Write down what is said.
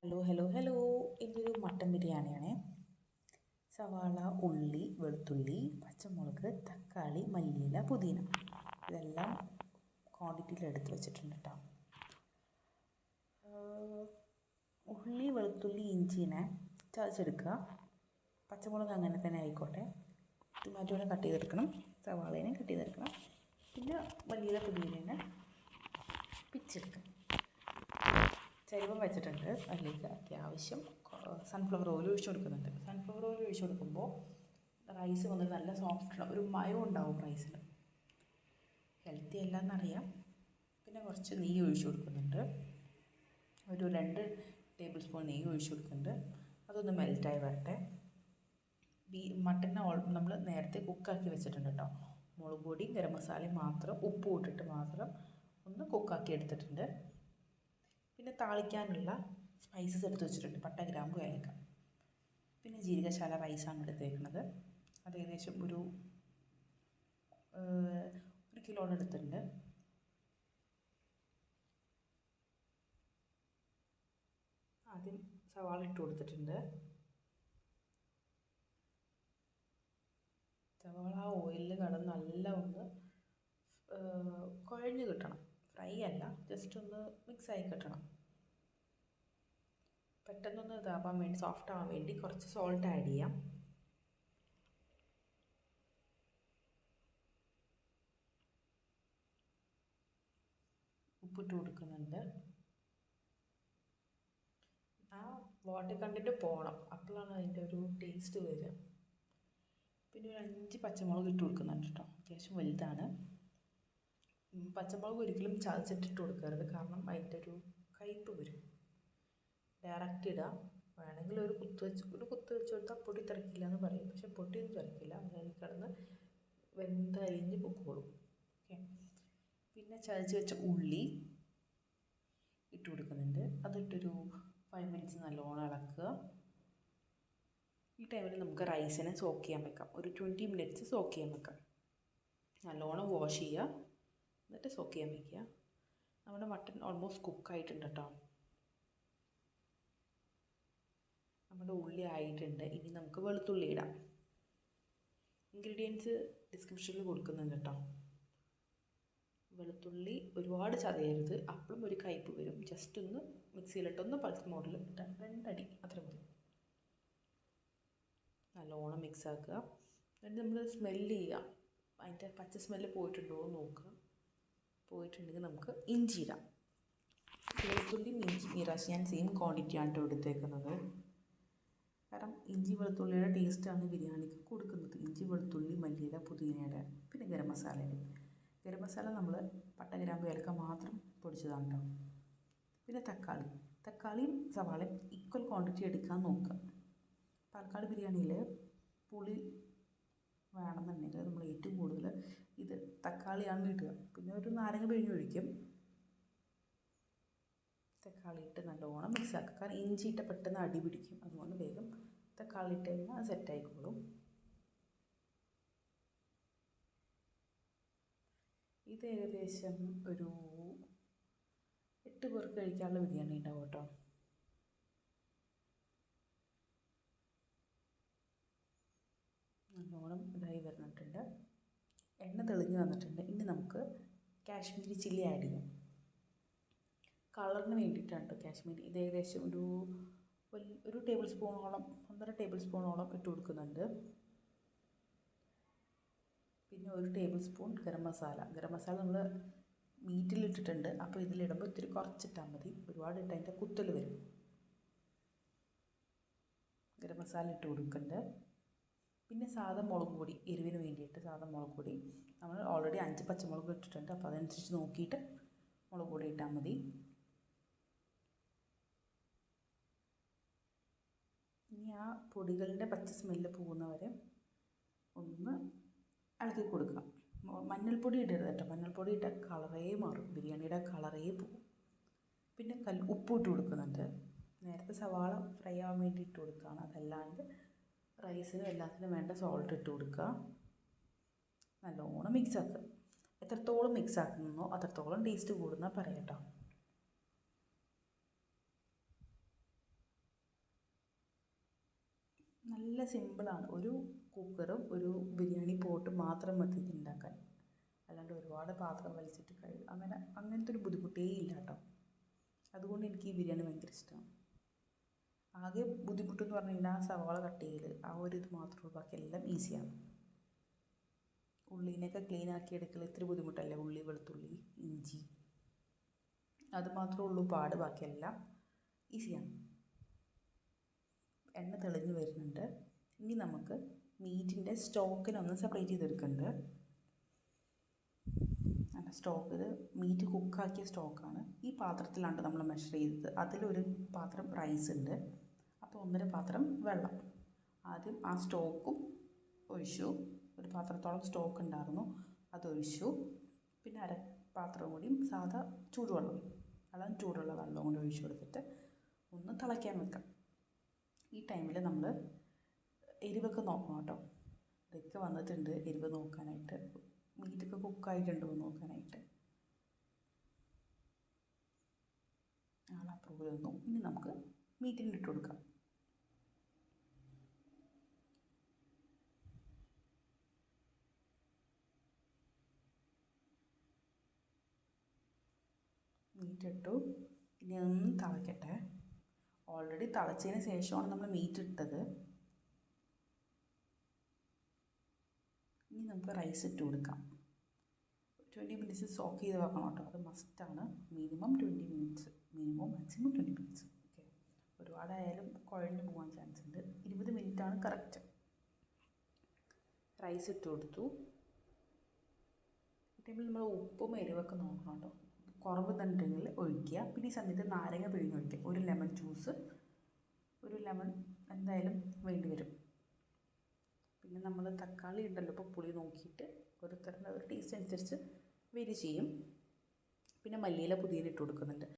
Hello. ഇതൊരു mutton ബിരിയാണിയാണേ. സവാള, ഉള്ളി, വെളുത്തുള്ളി, പച്ചമുളക്, തക്കാളി, മല്ലിയില, പുതിന ഇതെല്ലാം ക്വാണ്ടിറ്റിയിൽ എടുത്ത് വെച്ചിട്ടുണ്ട് കേട്ടോ. ഉള്ളി, വെളുത്തുള്ളി, ഇഞ്ചിനെ ചതച്ചെടുക്കുക. പച്ചമുളക് അങ്ങനെ തന്നെ ആയിക്കോട്ടെ. ടൊമാറ്റോനെ കട്ട് ചെയ്തെടുക്കണം, സവാളേനെ കട്ട് ചെയ്തെടുക്കണം. പിന്നെ മല്ലിയില, പുതിനേനെ പിച്ചെടുക്കണം. ചരുവം വെച്ചിട്ടുണ്ട്. അതിലേക്ക് അത്യാവശ്യം സൺഫ്ലവർ ഓയിൽ ഒഴിച്ചു കൊടുക്കുന്നുണ്ട്. സൺഫ്ലവർ ഓയിൽ ഒഴിച്ചു കൊടുക്കുമ്പോൾ റൈസ് വന്നിട്ട് നല്ല സോഫ്റ്റ്, ഒരു മയം ഉണ്ടാവും റൈസിൽ. ഹെൽത്തി അല്ല എന്നറിയാം. പിന്നെ കുറച്ച് നെയ്യ് ഒഴിച്ചു കൊടുക്കുന്നുണ്ട്. ഒരു 2 ടേബിൾ സ്പൂൺ നെയ്യ് ഒഴിച്ചു കൊടുക്കുന്നുണ്ട്. അതൊന്ന് മെൽറ്റായി വരട്ടെ. മട്ടനെ നമ്മൾ നേരത്തെ കുക്കാക്കി വെച്ചിട്ടുണ്ട് കേട്ടോ. മുളക് പൊടി, ഗരം മസാലയും മാത്രം ഉപ്പും ഇട്ടിട്ട് മാത്രം ഒന്ന് കുക്കാക്കി എടുത്തിട്ടുണ്ട്. പിന്നെ താളിക്കാനുള്ള സ്പൈസസ് എടുത്ത് വെച്ചിട്ടുണ്ട്. പട്ട, ഗ്രാമ്പു, ഏലക്ക. പിന്നെ ജീരകശാല റൈസാണ് എടുത്തേക്കുന്നത്. അത് ഏകദേശം ഒരു കിലോയുടെ എടുത്തിട്ടുണ്ട്. ആദ്യം സവാള ഇട്ട് കൊടുത്തിട്ടുണ്ട്. സവാള ഓയിലിൽ കിടന്ന് നല്ല ഒന്ന് കുഴഞ്ഞ് കിട്ടണം. ഫ്രൈ അല്ല, ജസ്റ്റ് ഒന്ന് മിക്സായി കിട്ടണം. പെട്ടെന്നൊന്ന് ഇതാവാൻ വേണ്ടി, സോഫ്റ്റ് ആവാൻ വേണ്ടി കുറച്ച് സോൾട്ട് ആഡ് ചെയ്യാം. ഉപ്പിട്ട് കൊടുക്കുന്നുണ്ട്. ആ വാട്ടർ കണ്ടൻറ്റ് പോകണം, അപ്പോഴാണ് അതിൻ്റെ ഒരു ടേസ്റ്റ് വരിക. പിന്നെ ഒരു 5 പച്ചമുളക് ഇട്ട് കൊടുക്കുന്നുണ്ട് കേട്ടോ. അത്യാവശ്യം വലുതാണ്. പച്ചമുളക് ഒരിക്കലും ചതച്ചിട്ടിട്ട് കൊടുക്കരുത്, കാരണം അതിൻ്റെ ഒരു കയ്പ്പ് വരും. ഡയറക്റ്റ് ഇടുക. വേണമെങ്കിൽ ഒരു കുത്ത് വെച്ച് കൊടുത്താൽ പൊടി തിരക്കില്ല എന്ന് പറയും. പക്ഷെ പൊടിയൊന്നും തിരക്കില്ല, അതിൽ കിടന്ന് വെന്തരിഞ്ഞ് പൊക്കോളും. ഓക്കെ. പിന്നെ ചതച്ച് വെച്ച ഉള്ളി ഇട്ട് കൊടുക്കുന്നുണ്ട്. അതിട്ടൊരു 5 മിനിറ്റ്സ് നല്ലോണം ഇളക്കുക. ഈ ടൈമിൽ നമുക്ക് റൈസിനെ സോക്ക് ചെയ്യാൻ വെക്കാം. ഒരു 20 മിനിറ്റ്സ് സോക്ക് ചെയ്യാൻ വെക്കാം. നല്ലോണം വാഷ് ചെയ്യുക, എന്നിട്ട് സോക്ക് ചെയ്യാൻ വയ്ക്കുക. നമ്മുടെ മട്ടൺ ഓൾമോസ്റ്റ് കുക്കായിട്ടുണ്ട് കേട്ടോ. നമ്മുടെ ഉള്ളി ആയിട്ടുണ്ട്. ഇനി നമുക്ക് വെളുത്തുള്ളി ഇടാം. ഇൻഗ്രീഡിയൻസ് ഡിസ്ക്രിപ്ഷനിൽ കൊടുക്കുന്നുണ്ട് കേട്ടോ. വെളുത്തുള്ളി ഒരുപാട് ചതയരുത്, അപ്പോഴും ഒരു കയ്പ്പ് വരും. ജസ്റ്റ് ഒന്ന് മിക്സിയിലിട്ടൊന്ന് പൾസ് മോഡിൽ ഇട്ടാൽ 2 അടി അത്ര മതി. നല്ലോണം മിക്സ് ആക്കുക. എന്നിട്ട് നമ്മൾ സ്മെല്ല് ചെയ്യുക. അതിൻ്റെ പച്ച സ്മെല്ല് പോയിട്ടുണ്ടോ എന്ന് നോക്കുക. പോയിട്ടുണ്ടെങ്കിൽ നമുക്ക് ഇഞ്ചി ഇടാം. വെളുത്തുള്ളിയും ഇഞ്ചി ഇറാശി ഞാൻ സെയിം ക്വാണ്ടിറ്റിയാണ് കേട്ടോ എടുത്തേക്കുന്നത്. കാരണം ഇഞ്ചി വെളുത്തുള്ളിയുടെ ടേസ്റ്റാണ് ബിരിയാണിക്ക് കൊടുക്കുന്നത്. ഇഞ്ചി, വെളുത്തുള്ളി, മല്ലിയില, പുതിനയുടെ, പിന്നെ ഗരം മസാലയുടെ. ഗരം മസാല നമ്മൾ പട്ട, ഗ്രാമ്പു, ഏലക്ക മാത്രം പൊടിച്ചതാണ് കേട്ടോ. പിന്നെ തക്കാളിയും സവാളയും ഈക്വൽ ക്വാണ്ടിറ്റി എടുക്കാൻ നോക്കുക. പാലക്കാട് ബിരിയാണിയിൽ പുളി വേണമെന്നുണ്ടെങ്കിൽ നമ്മൾ ഏറ്റവും കൂടുതൽ ഇത് തക്കാളിയാണ് ഇടുക. പിന്നെ ഒരു നാരങ്ങ പിഴിഞ്ഞൊഴിക്കും. തക്കാളി ഇട്ട് നല്ലോണം മിക്സ് ആക്കുക. കാരണം ഇഞ്ചി ഇട്ട് പെട്ടെന്ന് അടി പിടിക്കും. അതുകൊണ്ട് വേഗം തക്കാളി ഇട്ട് കഴിഞ്ഞാൽ അത് സെറ്റായിക്കോളും. ഇത് ഏകദേശം ഒരു 8 പേർക്ക് കഴിക്കാനുള്ള ബിരിയാണി ഉണ്ടാവും കേട്ടോ. നല്ലോണം ഇതായി വന്നിട്ടുണ്ട്. എണ്ണ തെളിഞ്ഞ് വന്നിട്ടുണ്ട്. ഇനി നമുക്ക് കാശ്മീരി ചില്ലി ആഡ് ചെയ്യാം. കളറിന് വേണ്ടിയിട്ടാണ് കേട്ടോ കാശ്മീരി. ഇത് ഏകദേശം ഒരു ടേബിൾ സ്പൂണോളം, 1.5 ടേബിൾ സ്പൂണോളം ഇട്ട് കൊടുക്കുന്നുണ്ട്. പിന്നെ 1 ടേബിൾ സ്പൂൺ ഗരം മസാല നമ്മൾ മീറ്റിലിട്ടിട്ടുണ്ട്. അപ്പോൾ ഇതിലിടുമ്പോൾ ഇത്തിരി കുറച്ചിട്ടാൽ മതി. ഒരുപാട് ഇട്ട് അതിൻ്റെ കുത്തൽ വരും. ഗരം മസാല ഇട്ട് കൊടുക്കുന്നുണ്ട്. പിന്നെ സാധാ മുളക് പൊടി, എരിവിന് വേണ്ടിയിട്ട് സാധാ മുളക് പൊടി. നമ്മൾ ഓൾറെഡി 5 പച്ചമുളക് ഇട്ടിട്ടുണ്ട്, അപ്പോൾ അതനുസരിച്ച് നോക്കിയിട്ട് മുളക് പൊടി ഇട്ടാൽ മതി. ഇനി ആ പൊടികളുടെ പച്ച സ്മെല്ല് പോകുന്നവരെ ഒന്ന് ഇളക്കി കൊടുക്കുക. മഞ്ഞൾപ്പൊടി ഇടരുത് കേട്ടോ. മഞ്ഞൾപ്പൊടി ഇട്ടാൽ കളറേ മാറും, ബിരിയാണിയുടെ കളറേ പോകും. പിന്നെ ഉപ്പ് ഇട്ട് കൊടുക്കുന്നുണ്ട്. നേരത്തെ സവാള ഫ്രൈ ആവാൻ വേണ്ടി ഇട്ട് കൊടുക്കുകയാണ്. അതല്ലാണ്ട് റൈസിനും എല്ലാത്തിനും വേണ്ട സോൾട്ട് ഇട്ട് കൊടുക്കുക. നല്ലോണം മിക്സ് ആക്കുക. എത്രത്തോളം മിക്സ് ആക്കുന്നോ അത്രത്തോളം ടേസ്റ്റ് കൂടുന്ന പറയാം കേട്ടോ. നല്ല സിമ്പിളാണ്. ഒരു കുക്കറും ഒരു ബിരിയാണി പോട്ടും മാത്രം മതി ഉണ്ടാക്കാൻ. അല്ലാണ്ട് ഒരുപാട് പാത്രം വലിച്ചിട്ട് അങ്ങനത്തെ ഒരു ബുദ്ധിമുട്ടേ ഇല്ല കേട്ടോ. അതുകൊണ്ട് എനിക്ക് ഈ ബിരിയാണി ഭയങ്കര ഇഷ്ടമാണ്. ആകെ ബുദ്ധിമുട്ടെന്ന് പറഞ്ഞു കഴിഞ്ഞാൽ സവാള കട്ട് ചെയ്യൽ, ആ ഒരു ഇത് മാത്രമേ ഉള്ളൂ. ബാക്കിയെല്ലാം ഈസിയാണ്. ഉള്ളീനെയൊക്കെ ക്ലീൻ ആക്കി എടുക്കൽ ഇത്തിരി ബുദ്ധിമുട്ടല്ലേ. ഉള്ളി, വെളുത്തുള്ളി, ഇഞ്ചി, അത് മാത്രമേ ഉള്ളൂ പാട്. ബാക്കിയെല്ലാം ഈസിയാണ്. എണ്ണ തെളിഞ്ഞ് വരുന്നുണ്ട്. ഇനി നമുക്ക് മീറ്റിൻ്റെ സ്റ്റോക്കിനൊന്ന് സെപ്പറേറ്റ് ചെയ്തെടുക്കുന്നുണ്ട്. സ്റ്റോക്ക്, ഇത് മീറ്റ് കുക്കാക്കിയ സ്റ്റോക്കാണ്. ഈ പാത്രത്തിലാണ് നമ്മൾ മെഷർ ചെയ്തത്. അതിലൊരു പാത്രം റൈസ് ഉണ്ട്, അപ്പോൾ 1.5 പാത്രം വെള്ളം. ആദ്യം ആ സ്റ്റോക്കും ഒഴിച്ചു. ഒരു പാത്രത്തോളം സ്റ്റോക്ക് ഉണ്ടായിരുന്നു, അതൊഴിച്ചു. പിന്നെ പാത്രം കൂടിയും സാധാ ചൂടുവെള്ളം, ചൂടുള്ള വെള്ളം കൂടി ഒഴിച്ചു കൊടുത്തിട്ട് ഒന്ന് തിളയ്ക്കാൻ വെക്കാം. ഈ ടൈമിൽ നമ്മൾ എരിവൊക്കെ നോക്കണം കേട്ടോ. ഇതൊക്കെ വന്നിട്ടുണ്ട് എരിവ് നോക്കാനായിട്ട്, മീറ്റൊക്കെ കുക്കായിട്ടുണ്ടോ എന്ന് നോക്കാനായിട്ട്. ആൾ അപ്രൂവ് തന്നു. ഇനി നമുക്ക് മീറ്റിന് ഇട്ട് കൊടുക്കാം. മീറ്റ് ഇട്ടു. ഇനി ഒന്ന് തിളയ്ക്കട്ടെ. ഓൾറെഡി തിളച്ചതിന് ശേഷമാണ് നമ്മൾ മീറ്റ് ഇട്ടത്. ഇനി നമുക്ക് റൈസ് ഇട്ട് കൊടുക്കാം. 20 മിനിറ്റ്സ് സോക്ക് ചെയ്ത് വെക്കണം കേട്ടോ. അത് മസ്റ്റാണ്. Minimum 20 minutes, maximum 20 minutes. Okay, ഒരുപാടായാലും കുഴഞ്ഞു പോകാൻ ചാൻസ് ഉണ്ട്. 20 മിനിറ്റാണ് കറക്റ്റ്. റൈസ് ഇട്ട് കൊടുത്തു. ഈ ടൈമിൽ നമ്മൾ ഉപ്പും എരിവൊക്കെ നോക്കണം കേട്ടോ. കുറവ് തന്നിട്ടുണ്ടെങ്കിൽ ഒഴിക്കുക. പിന്നെ ഈ സമയത്ത് നാരങ്ങ പിഴിഞ്ഞ് ഒഴിക്കുക. ഒരു ലെമൺ ജ്യൂസ്, ഒരു ലെമൺ എന്തായാലും വേണ്ടി വരും. പിന്നെ നമ്മൾ തക്കാളി ഉണ്ടല്ലോ, ഇപ്പോൾ പുളി നോക്കിയിട്ട് ഓരോരുത്തരുടെ ഒരു ടേസ്റ്റ് അനുസരിച്ച് വേരി ചെയ്യും. പിന്നെ മല്ലിയില, പുതിന ഇട്ട് കൊടുക്കുന്നുണ്ട്.